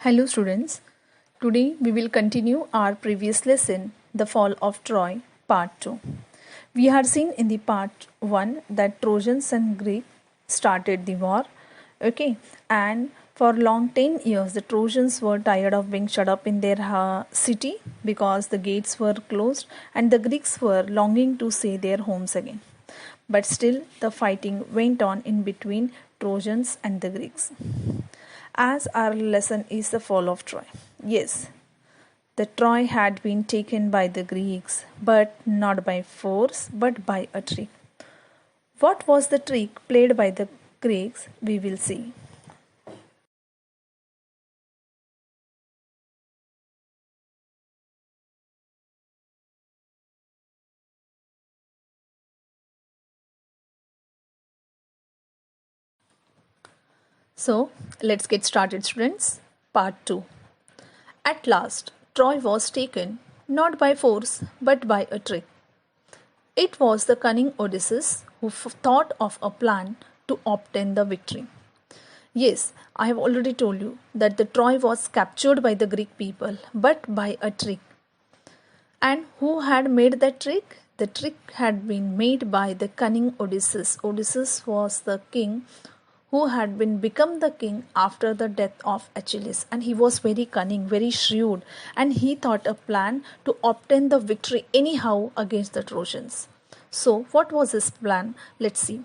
Hello students, today we will continue our previous lesson, The Fall of Troy, part 2. We had seen in the part 1 that Trojans and Greeks started the war, and for long 10 years the Trojans were tired of being shut up in their city because the gates were closed and the Greeks were longing to see their homes again. But still the fighting went on in between Trojans and the Greeks. As our lesson is the fall of Troy. Yes, the Troy had been taken by the Greeks, but not by force, but by a trick. What was the trick played by the Greeks? We will see. So, let's get started, students. Part 2. At last, Troy was taken not by force but by a trick. It was the cunning Odysseus who thought of a plan to obtain the victory. Yes, I have already told you that the Troy was captured by the Greek people, but by a trick. And who had made that trick? The trick had been made by the cunning Odysseus. Odysseus was the king who had been become the king after the death of Achilles, and he was very cunning, very shrewd, and he thought a plan to obtain the victory anyhow against the Trojans. So what was his plan? Let's see.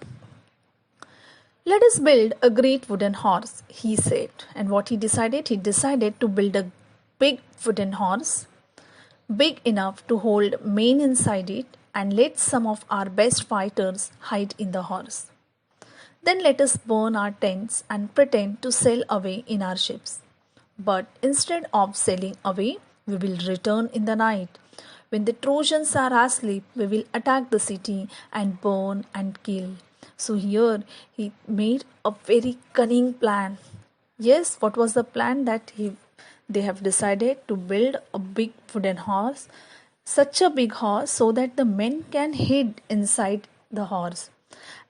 Let us build a great wooden horse, he said. And what he decided? He decided to build a big wooden horse, big enough to hold men inside it, and let some of our best fighters hide in the horse. Then let us burn our tents and pretend to sail away in our ships. But instead of sailing away, we will return in the night. When the Trojans are asleep, we will attack the city and burn and kill. So here he made a very cunning plan. Yes, what was the plan that they have decided to build a big wooden horse, such a big horse so that the men can hide inside the horse.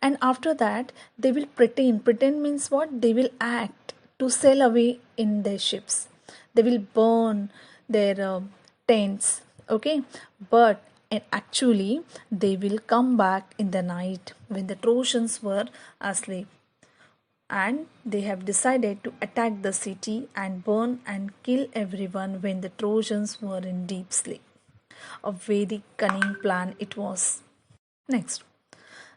And after that, they will pretend. Pretend means what? They will act to sail away in their ships. They will burn their tents. Okay, but and actually they will come back in the night when the Trojans were asleep, and they have decided to attack the city and burn and kill everyone when the Trojans were in deep sleep. A very cunning plan it was. Next,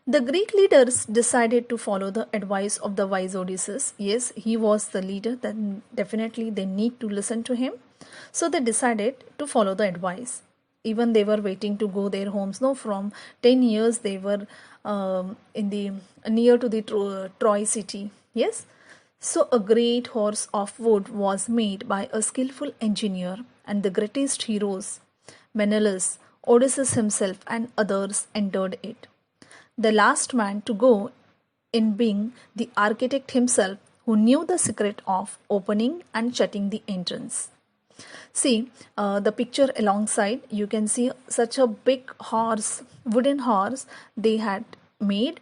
the Greek leaders decided to follow the advice of the wise Odysseus. Yes, he was the leader, then definitely they need to listen to him. So they decided to follow the advice. Even they were waiting to go their homes. No, from 10 years they were in the near to the Troy city. Yes. So a great horse of wood was made by a skillful engineer, and the greatest heroes, Menelaus, Odysseus himself, and others entered it. The last man to go in being the architect himself, who knew the secret of opening and shutting the entrance. See the picture alongside, you can see such a big horse, wooden horse they had made.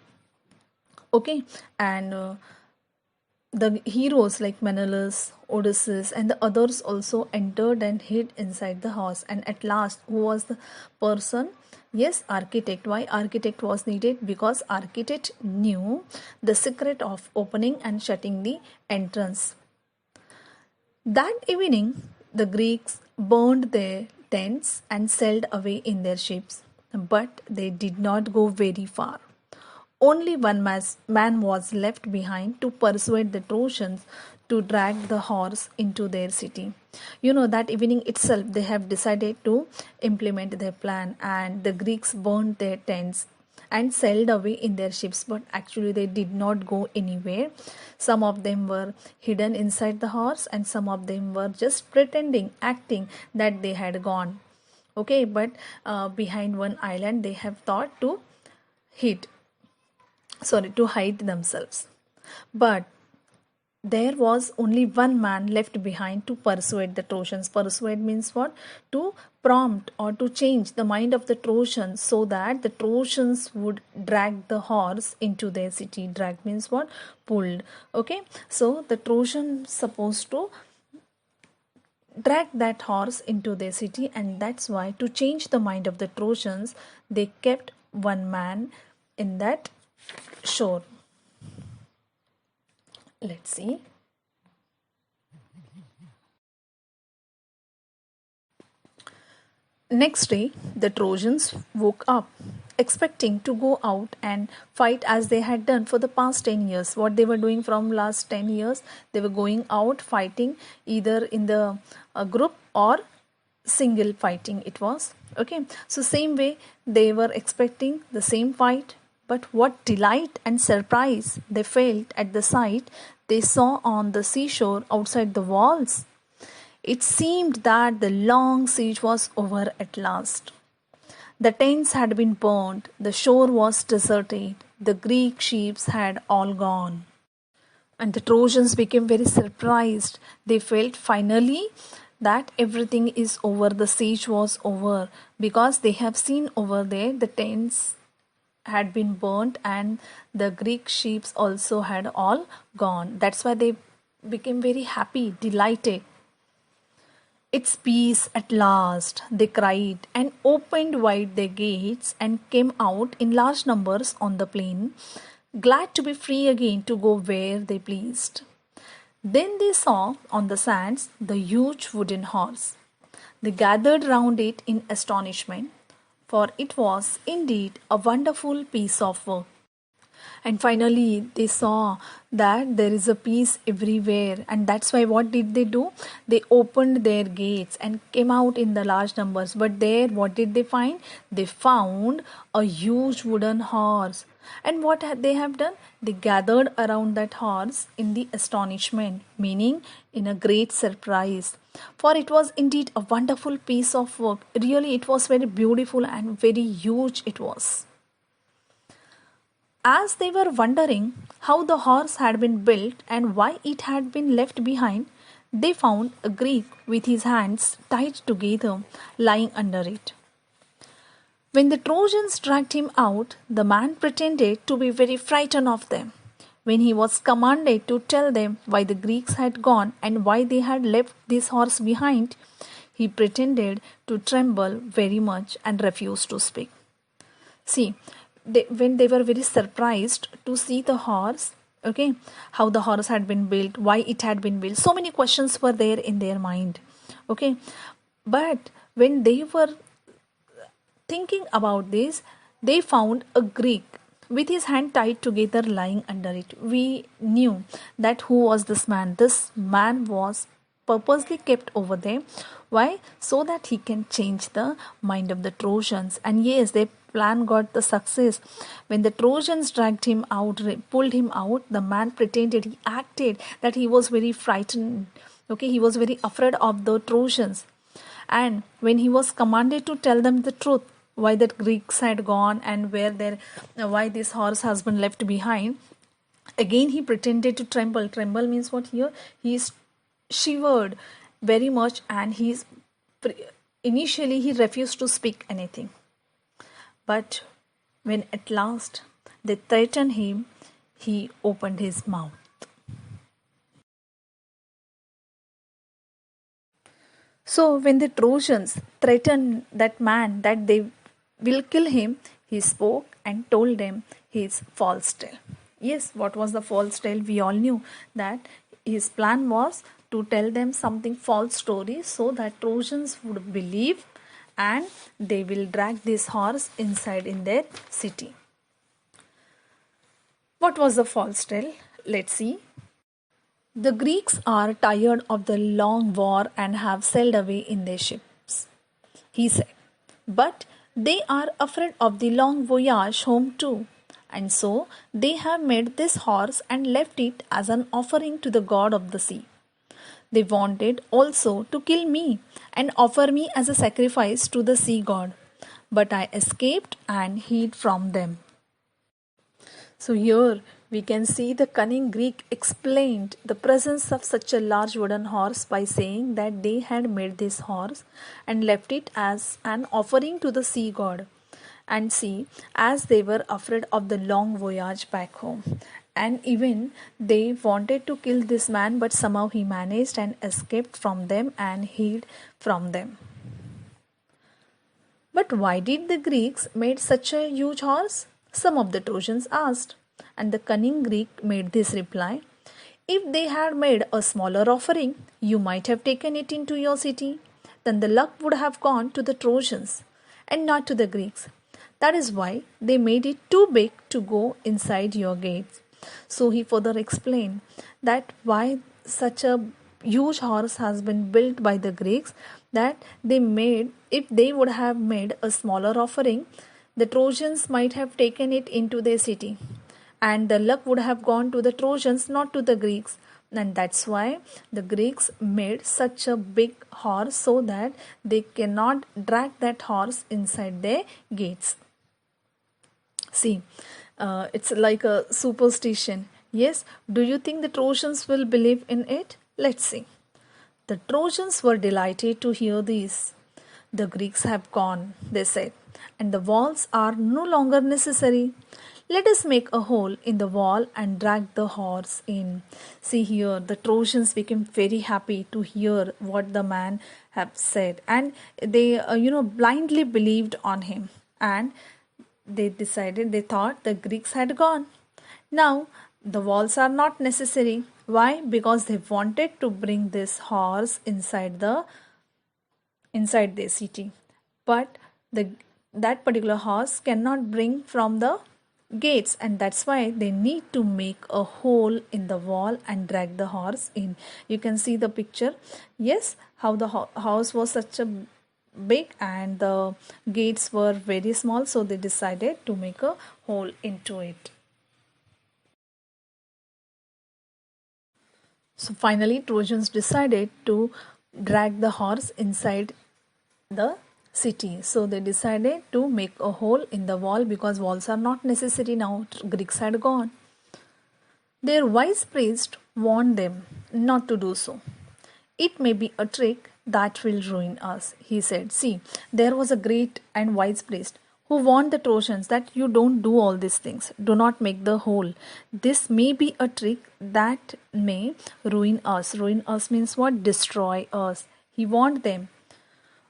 Okay, and the heroes like Menelaus, Odysseus, and the others also entered and hid inside the horse. And at last, who was the person? Yes, architect. Why architect was needed? Because architect knew the secret of opening and shutting the entrance. That evening, the Greeks burned their tents and sailed away in their ships, but they did not go very far. Only one man was left behind to persuade the Trojans to drag the horse into their city. You know, that evening itself they have decided to implement their plan, and the Greeks burned their tents and sailed away in their ships, but actually they did not go anywhere. Some of them were hidden inside the horse, and some of them were just pretending, acting that they had gone. Okay, but behind one island they have thought to hid to hide themselves. But there was only one man left behind to persuade the Trojans. Persuade means what? To prompt or to change the mind of the Trojans so that the Trojans would drag the horse into their city. Drag means what? Pulled. Okay, so the Trojans supposed to dragged that horse into their city, and that's why, to change the mind of the Trojans, they kept one man in that shore. Let's see. Next day, the Trojans woke up expecting to go out and fight as they had done for the past 10 years. What they were doing from last 10 years, they were going out fighting either in the group or single fighting it was. Okay, so same way they were expecting the same fight, but what delight and surprise they felt at the sight they saw on the seashore outside the walls. It seemed that the long siege was over at last. The tents had been burned, the shore was deserted, the Greek ships had all gone. And the Trojans became very surprised. They felt finally that everything is over, the siege was over, because they have seen over there the tents had been burnt and the Greek ships also had all gone. That's why they became very happy, delighted. It's peace at last, they cried, and opened wide their gates and came out in large numbers on the plain, glad to be free again to go where they pleased. Then they saw on the sands the huge wooden horse. They gathered round it in astonishment, for it was indeed a wonderful piece of work. And finally they saw that there is a peace everywhere, and that's why what did they do? They opened their gates and came out in the large numbers. But there, what did they find? They found a huge wooden horse. And what they have done? They gathered around that horse in the astonishment, meaning in a great surprise, for it was indeed a wonderful piece of work. Really, it was very beautiful and very huge it was. As they were wondering how the horse had been built and why it had been left behind, they found a Greek with his hands tied together lying under it. When the Trojans dragged him out, the man pretended to be very frightened of them. When he was commanded to tell them why the Greeks had gone and why they had left this horse behind, he pretended to tremble very much and refused to speak. See, when they were very surprised to see the horse, okay, how the horse had been built, why it had been built, so many questions were there in their mind. Okay, but when they were thinking about this, they found a Greek with his hand tied together lying under it. We knew that who was this man. This man was purposely kept over there. Why? So that he can change the mind of the Trojans. And yes, their plan got the success. When the Trojans dragged him out, pulled him out, the man pretended, he acted that he was very frightened. Okay, he was very afraid of the Trojans. And when he was commanded to tell them the truth, why that Greeks had gone and why this horse has been left behind, again he pretended to tremble. Tremble means what here? He is shivered very much, and initially he refused to speak anything. But when at last they threatened him, he opened his mouth. So when the Trojans threatened that man that they will kill him, he spoke and told them his false tale. Yes, what was the false tale? We all knew that his plan was to tell them something false story so that Trojans would believe and they will drag this horse inside in their city. What was the false tale? Let's see. The Greeks are tired of the long war and have sailed away in their ships, he said. But they are afraid of the long voyage home too, and so they have made this horse and left it as an offering to the god of the sea. They wanted also to kill me and offer me as a sacrifice to the sea god, but I escaped and hid from them. So here we can see the cunning Greek explained the presence of such a large wooden horse by saying that they had made this horse and left it as an offering to the sea god. And see, as they were afraid of the long voyage back home, And even they wanted to kill this man, but somehow he managed and escaped from them and hid from them. But why did the Greeks made such a huge horse? Some of the Trojans asked, and the cunning Greek made this reply: if they had made a smaller offering, you might have taken it into your city. Then the luck would have gone to the Trojans and not to the Greeks. That is why they made it too big to go inside your gates. So he further explained that why such a huge horse has been built by the Greeks, that they made, if they would have made a smaller offering, the Trojans might have taken it into their city, and the luck would have gone to the Trojans, not to the Greeks. And that's why the Greeks made such a big horse, so that they cannot drag that horse inside their gates. See, it's like a superstition. Yes, do you think the Trojans will believe in it? Let's see. The Trojans were delighted to hear this. The Greeks have gone, they said, and the walls are no longer necessary. Let us make a hole in the wall and drag the horse in. See here, the Trojans became very happy to hear what the man had said, and they, blindly believed on him. And they thought the Greeks had gone. Now, the walls are not necessary. Why? Because they wanted to bring this horse inside the city, but that particular horse cannot bring from the gates, and that's why they need to make a hole in the wall and drag the horse in. You can see the picture. Yes, how the house was such a big and the gates were very small, so they decided to make a hole into it. So finally, Trojans decided to drag the horse inside the city. So they decided to make a hole in the wall, because walls are not necessary now. Greeks had gone. Their wise priest warned them not to do so. It may be a trick that will ruin us, he said. See, there was a great and wise priest who warned the Trojans that you don't do all these things. Do not make the hole. This may be a trick that may ruin us. Ruin us means what? Destroy us. He warned them.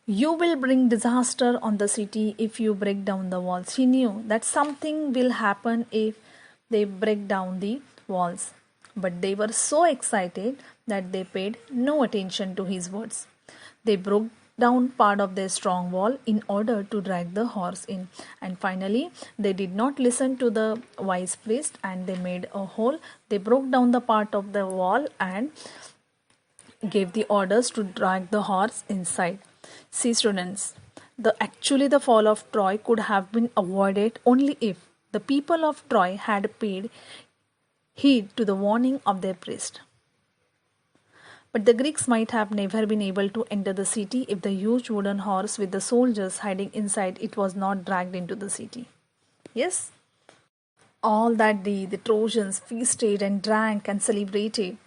You will bring disaster on the city if you break down the walls. He knew that something will happen if they break down the walls. But they were so excited that they paid no attention to his words. They broke down part of their strong wall in order to drag the horse in. And finally, they did not listen to the wise priest and they made a hole. They broke down the part of the wall and gave the orders to drag the horse inside. See, students, the fall of Troy could have been avoided only if the people of Troy had paid heed to the warning of their priest. But the Greeks might have never been able to enter the city if the huge wooden horse with the soldiers hiding inside it was not dragged into the city. Yes? All that day the Trojans feasted and drank and celebrated.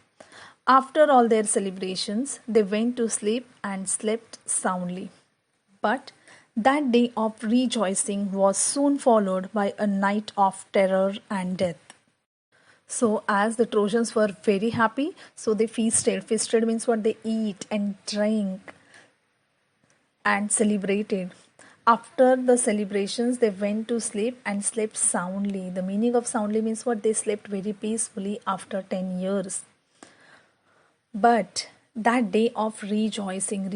After all their celebrations, they went to sleep and slept soundly. But that day of rejoicing was soon followed by a night of terror and death. So, as the Trojans were very happy, so they feasted. Feasted means what? They eat and drink and celebrated. After the celebrations, they went to sleep and slept soundly. The meaning of soundly means what? They slept very peacefully after 10 years. But that day of rejoicing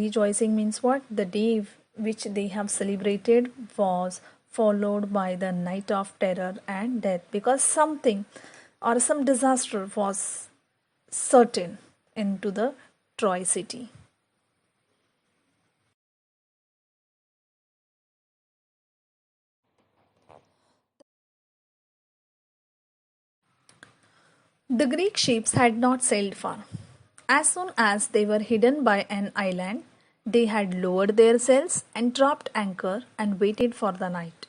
means what? The day which they have celebrated was followed by the night of terror and death, because something or some disaster was certain into the Troy city. The Greek ships had not sailed far. As soon as they were hidden by an island, they had lowered their sails and dropped anchor and waited for the night.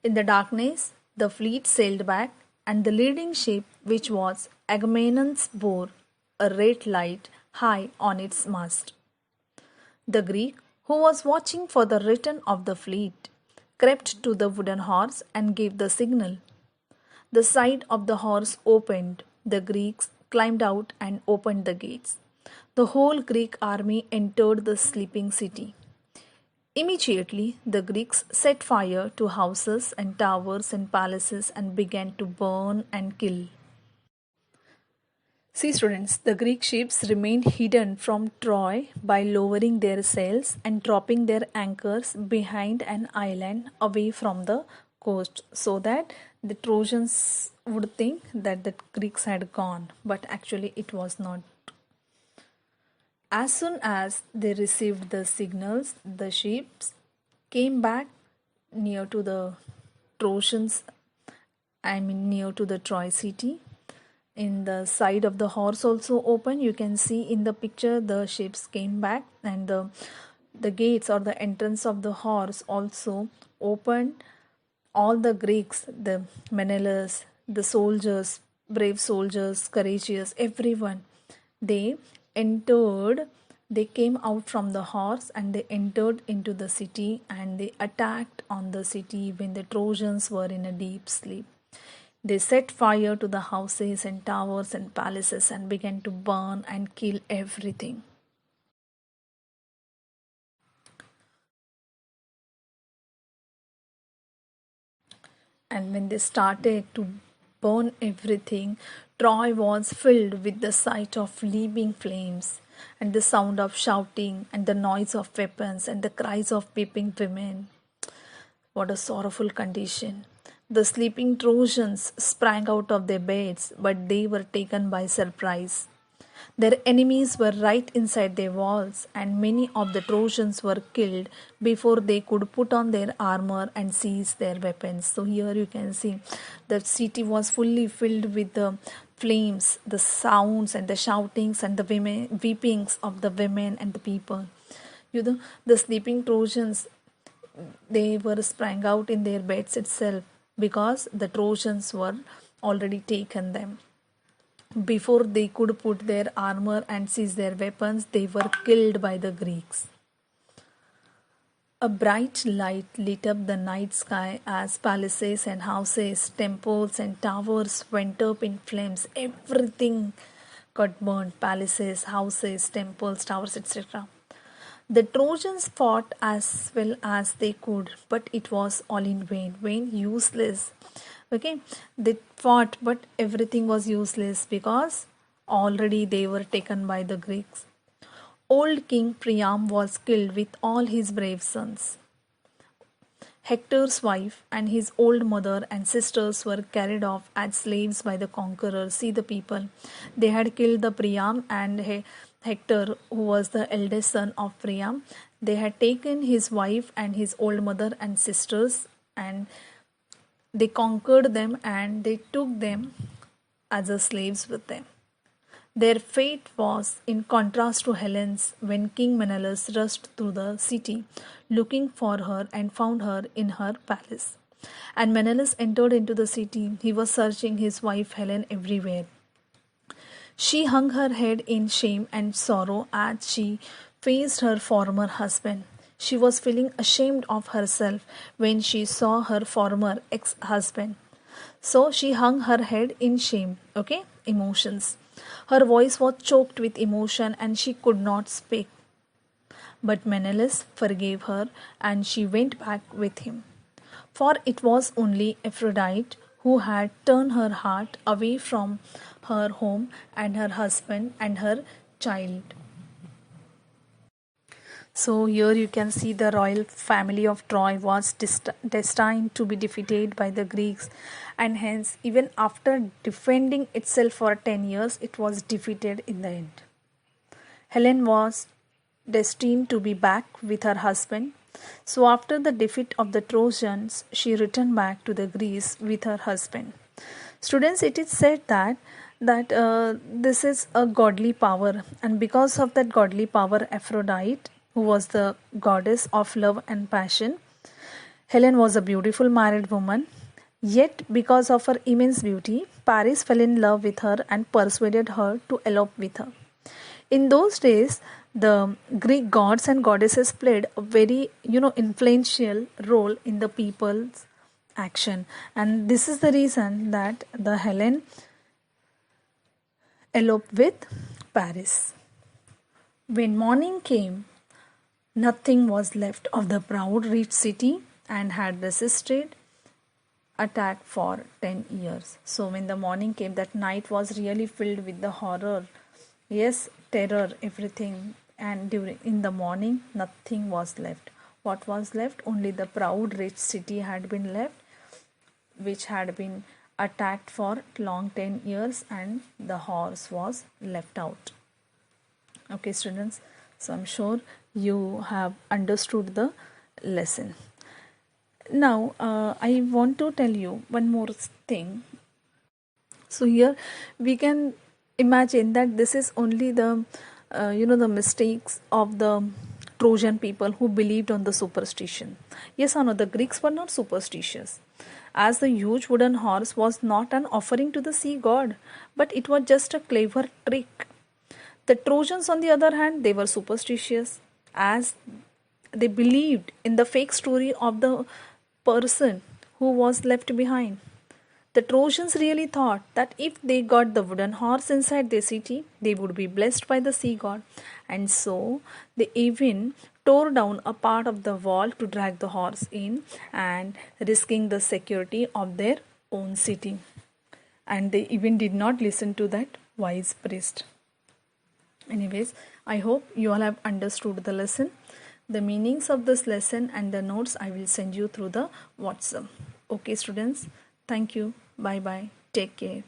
In the darkness, the fleet sailed back, and the leading ship, which was Agamemnon's, bore a red light high on its mast. The Greek, who was watching for the return of the fleet, crept to the wooden horse and gave the signal. The side of the horse opened. The Greeks climbed out and opened the gates. The whole Greek army entered the sleeping city. Immediately, the Greeks set fire to houses and towers and palaces and began to burn and kill. See, students, the Greek ships remained hidden from Troy by lowering their sails and dropping their anchors behind an island away from the coast so that the Trojans would think that the Greeks had gone, but actually it was not. As soon as they received the signals, the ships came back near to the Trojans, near to the Troy city. In the side of the horse also open, you can see in the picture the ships came back, and the gates or the entrance of the horse also opened. All the Greeks, the Menelaus, the soldiers, brave soldiers, courageous, everyone, they entered, they came out from the horse and they entered into the city and they attacked on the city when the Trojans were in a deep sleep. They set fire to the houses and towers and palaces and began to burn and kill everything. And when they started to burn everything, Troy was filled with the sight of leaping flames and the sound of shouting and the noise of weapons and the cries of weeping women. What a sorrowful condition. The sleeping Trojans sprang out of their beds, but they were taken by surprise. Their enemies were right inside their walls, and many of the Trojans were killed before they could put on their armor and seize their weapons. So, here you can see the city was fully filled with the flames, the sounds, and the shoutings, and the women, weepings of the women and the people. You know, the sleeping Trojans, they were sprang out in their beds itself because the Trojans were already taken them. Before they could put their armor and seize their weapons, they were killed by the Greeks. A bright light lit up the night sky as palaces and houses, temples and towers went up in flames. Everything got burned: palaces, houses, temples, towers, etc. The Trojans fought as well as they could, but it was all in vain, useless. Okay, they fought, but everything was useless because already they were taken by the Greeks. Old King Priam was killed with all his brave sons. Hector's wife and his old mother and sisters were carried off as slaves by the conqueror. See the people. They had killed the Priam and Hector, who was the eldest son of Priam. They had taken his wife and his old mother and sisters, and they conquered them and they took them as a slaves with them. Their fate was in contrast to Helen's when King Menelaus rushed through the city looking for her and found her in her palace. And Menelaus entered into the city. He was searching his wife Helen everywhere. She hung her head in shame and sorrow as she faced her former husband. She was feeling ashamed of herself when she saw her former ex-husband. So she hung her head in shame, emotions. Her voice was choked with emotion and she could not speak. But Menelaus forgave her and she went back with him. For it was only Aphrodite who had turned her heart away from her home and her husband and her child. So here you can see the royal family of Troy was destined to be defeated by the Greeks, and hence even after defending itself for 10 years, it was defeated in the end. Helen was destined to be back with her husband. So after the defeat of the Trojans, she returned back to the Greece with her husband. Students, it is said that this is a godly power, and because of that godly power, Aphrodite, who was the goddess of love and passion, Helen was a beautiful married woman. Yet, because of her immense beauty, Paris fell in love with her and persuaded her to elope with her. In those days, the Greek gods and goddesses played a very, influential role in the peoples action, and this is the reason that the Helen eloped with Paris. When morning came, nothing was left of the proud rich city and had resisted attack for 10 years. So when the morning came, that night was really filled with the horror, yes, terror, everything, and during in the morning nothing was left. What was left? Only the proud rich city had been left, which had been attacked for long 10 years, and the horse was left out. Okay, students, so I'm sure you have understood the lesson. Now I want to tell you one more thing. So here we can imagine that this is only the the mistakes of the Trojan people who believed on the superstition. Yes or no, the Greeks were not superstitious, as the huge wooden horse was not an offering to the sea god, but it was just a clever trick. The Trojans, on the other hand, they were superstitious, as they believed in the fake story of the person who was left behind. The Trojans really thought that if they got the wooden horse inside their city, they would be blessed by the sea god, and so they even tore down a part of the wall to drag the horse in, and risking the security of their own city. And they even did not listen to that wise priest. Anyways, I hope you all have understood the lesson. The meanings of this lesson and the notes I will send you through the WhatsApp. Okay, students. Thank you. Bye bye. Take care.